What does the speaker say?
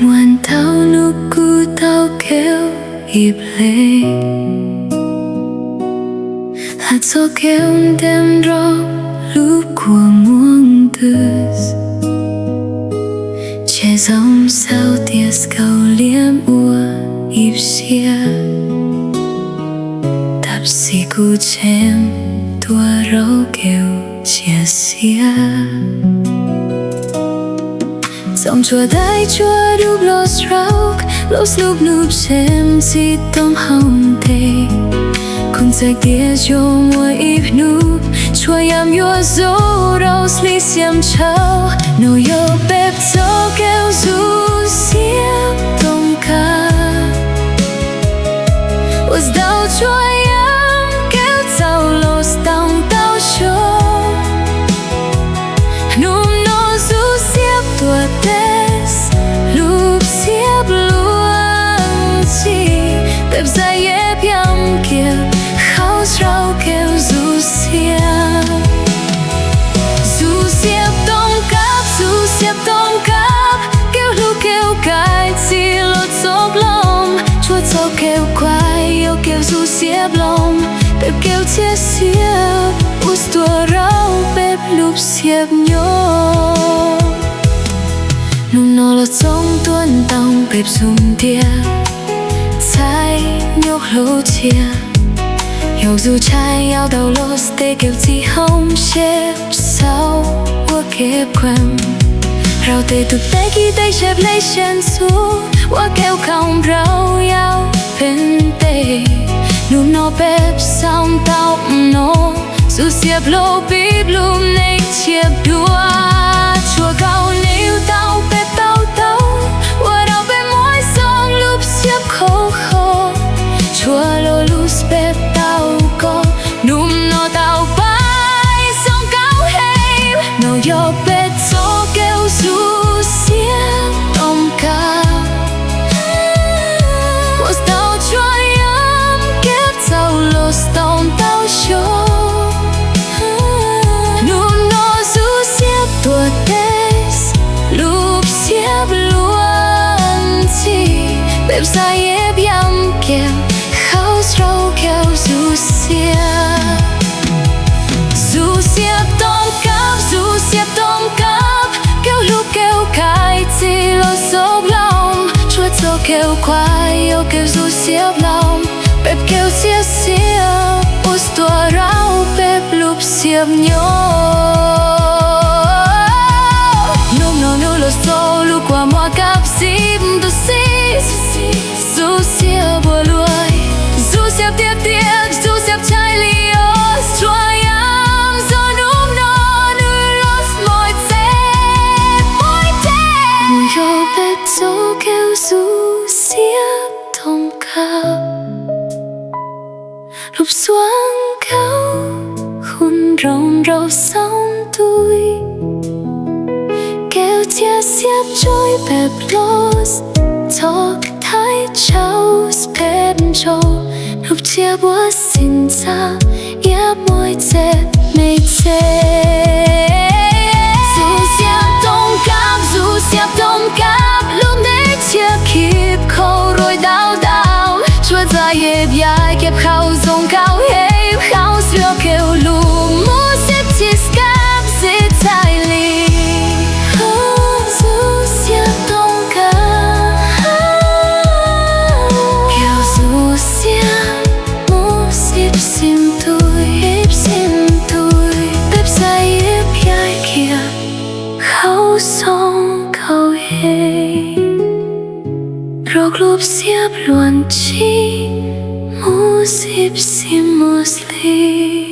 Ngoan tao nụ cu tao kêu hiệp lệ hạt gió kêu đêm rõ lúc của muôn tươi che dòng sao ties cầu liếm ua ip xia đạp xì cu chém tua rau kêu chia xia dòng chùa đáy chùa đúc los rau los lúc núp xem si tông hồng thề cùng giặc tia cho mùa ip núp chùa yam yo dô rau sli xiêm chao nô yo bếp dô kêu du xiêm tông ca was đau chùa yam kêu tao los tông tao cho nôm nó du xiêm tua tes lúc xiêm luôn chi bếp dài ép yam kêu khao rau kêu du xiêm tông cáp kêu lu kêu cài chi lột xốp lom chua cho kêu quay yêu kêu du xiếp lom bếp kêu chia xiếp út tua rau bếp lụp xiếp nhô nung nó lột sông tuôn tông bếp dùng tia trái nhóc lô chia yêu dù trái áo đầu lô stê kêu chi không xếp sau ua kẹp quem rau tê tụt té khi tay chép lấy chân xuống qua kêu không rau yao bên tê nụ nó bếp xong tao nó dù xiếp lô bíp lùm này chiếp đua chùa cao níu tao bếp tao tao qua đau bếp mỗi sông lúc xiếp khô khô chùa lô lúc bếp tao có nụm nó tao bay sông cao hẹp nó yo bếp gió kêu du xiêm tông ca was tao chua yam kép tao los tông tao cho nụm nó du xiêm tua tes lúc xiếp luôn chi bếp dài ép yam kêu khao rau kêu du xiêm tông cáp kêu lúc kêu cài chi lo xốp lom chua cho kêu quay yêu kêu du xiếp lom bếp kêu chia xiếp út tua rau bếp lụp xiếp nhô nôm nó nô lo xô lúc qua mua cáp xíp tu xí du xiếp bùa lùi du xiếp tiếp tiếp du xiếp chai lios chua yam do nôm nó nuôi los môi yo bếp dô kêu du xiếp tông ca lúc xuống cao khôn rong rau sông tui kêu chia xiếp trôi bếp los cho thái cháu bếp trâu lúc chia búa xin ra yếp môi chè mê chè du xiếp tông cáp lúc đấy chia kịp khâu rồi đau đau chua dài ép dài kẹp khao dùng cao hẹp khao xưa kêu lùm mua xếp chia cáp dễ dài lì du xiếp tông cáp kêu du xiếp mua xếp xiêm tui bếp dài ép dài kia khao sông khao hề rọc lụp xiếp luôn chi mu xếp xiêm mu sli